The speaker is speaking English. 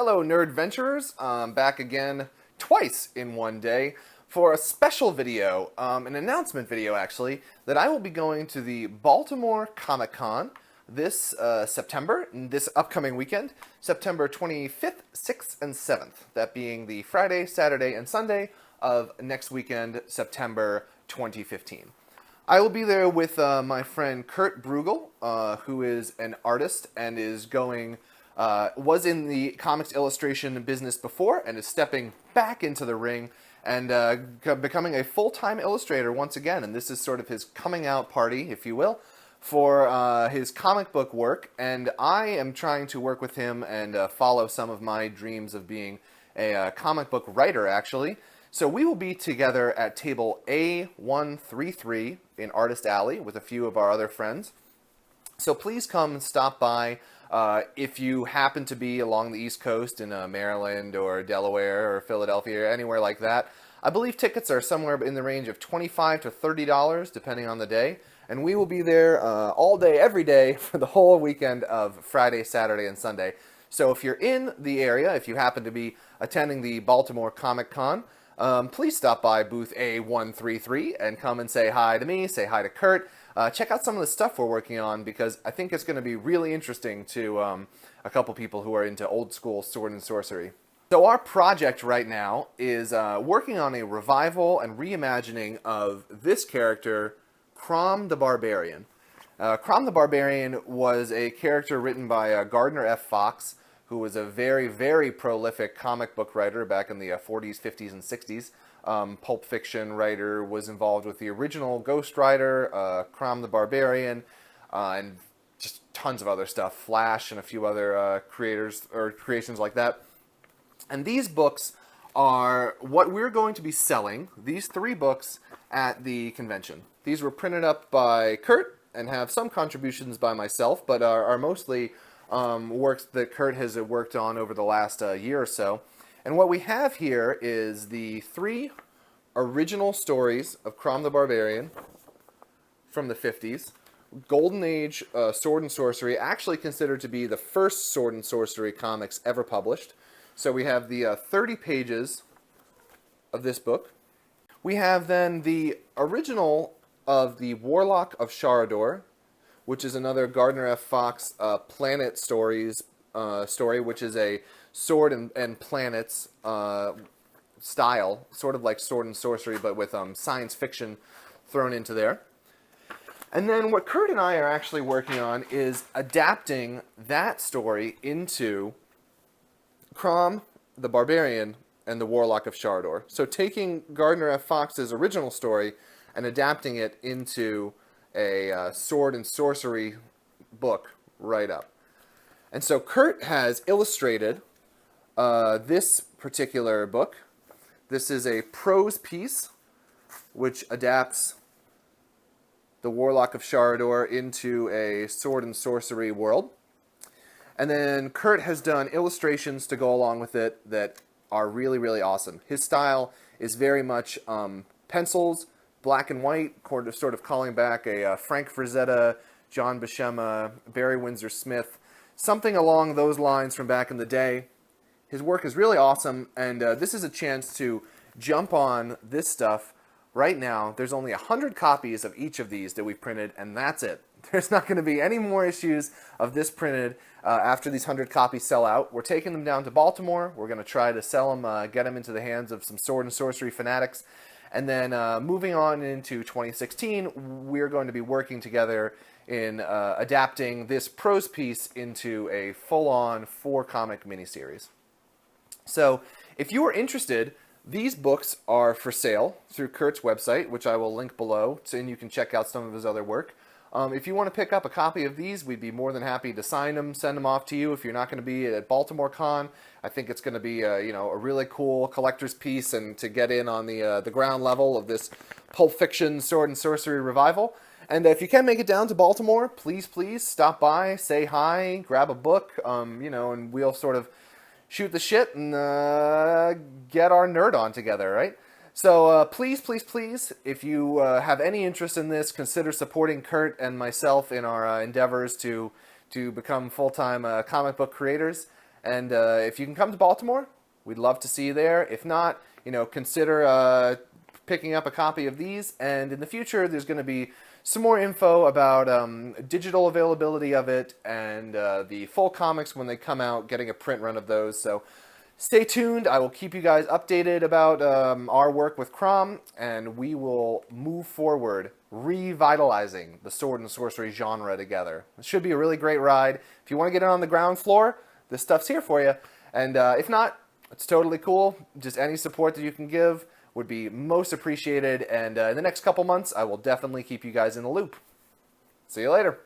Hello, nerd venturers. Back again twice in one day for a special video, an announcement video actually, that I will be going to the Baltimore Comic-Con this September, this upcoming weekend, September 25th, 6th, and 7th. That being the Friday, Saturday, and Sunday of next weekend, September 2015. I will be there with my friend Kurt Bruegel, who is an artist and is was in the comics illustration business before and is stepping back into the ring and becoming a full-time illustrator once again. And this is sort of his coming out party, if you will, for his comic book work. And I am trying to work with him and follow some of my dreams of being a comic book writer, actually. So we will be together at table A133 in Artist Alley with a few of our other friends. So please come stop by. If you happen to be along the East Coast in Maryland or Delaware or Philadelphia or anywhere like that, I believe tickets are somewhere in the range of $25 to $30 depending on the day. And we will be there all day, every day for the whole weekend of Friday, Saturday, and Sunday. So if you're in the area, if you happen to be attending the Baltimore Comic-Con, please stop by booth A133 and come and say hi to me, say hi to Kurt. Check out some of the stuff we're working on because I think it's going to be really interesting to a couple people who are into old school sword and sorcery. So our project right now is working on a revival and reimagining of this character, Crom the Barbarian. Crom the Barbarian was a character written by Gardner F. Fox, who was a very, very prolific comic book writer back in the 40s, 50s, and 60s. Pulp Fiction writer, was involved with the original Ghost Rider, Crom the Barbarian, and just tons of other stuff, Flash and a few other creations like that. And these books are what we're going to be selling, these 3 books, at the convention. These were printed up by Kurt and have some contributions by myself, but are mostly works that Kurt has worked on over the last year or so. And what we have here is the 3 original stories of Crom the Barbarian from the 50s. Golden Age sword and sorcery, actually considered to be the first sword and sorcery comics ever published. So we have the 30 pages of this book. We have then the original of the Warlock of Sharador, which is another Gardner F. Fox Planet Stories story, which is a sword and planets style, sort of like sword and sorcery, but with science fiction thrown into there. And then what Kurt and I are actually working on is adapting that story into Crom the Barbarian and the Warlock of Sharador. So taking Gardner F. Fox's original story and adapting it into a sword and sorcery book right up. And so Kurt has illustrated this particular book. This is a prose piece which adapts the Warlock of Sharador into a sword and sorcery world. And then Kurt has done illustrations to go along with it that are really, really awesome. His style is very much pencils, black and white, sort of calling back a Frank Frazetta, John Buscema, Barry Windsor Smith, something along those lines from back in the day. His work is really awesome, and this is a chance to jump on this stuff right now. There's only 100 copies of each of these that we've printed, and that's it. There's not going to be any more issues of this printed after these 100 copies sell out. We're taking them down to Baltimore. We're going to try to sell them, get them into the hands of some sword and sorcery fanatics. And then moving on into 2016, we're going to be working together in adapting this prose piece into a full-on 4-comic miniseries. So if you are interested, these books are for sale through Kurt's website, which I will link below, and you can check out some of his other work. If you want to pick up a copy of these, we'd be more than happy to sign them, send them off to you. If you're not going to be at Baltimore Con, I think it's going to be a really cool collector's piece and to get in on the ground level of this Pulp Fiction sword and sorcery revival. And if you can make it down to Baltimore, please stop by, say hi, grab a book, and we'll sort of shoot the shit and get our nerd on together, right? So please, if you have any interest in this, consider supporting Kurt and myself in our endeavors to become full-time comic book creators. And if you can come to Baltimore, we'd love to see you there. If not, consider picking up a copy of these. And in the future, there's going to be some more info about digital availability of it and the full comics when they come out, getting a print run of those. So stay tuned. I will keep you guys updated about our work with Crom, and we will move forward revitalizing the sword and sorcery genre together. It should be a really great ride. If you want to get in on the ground floor, this stuff's here for you. And if not, it's totally cool. Just any support that you can give would be most appreciated. And in the next couple months, I will definitely keep you guys in the loop. See you later.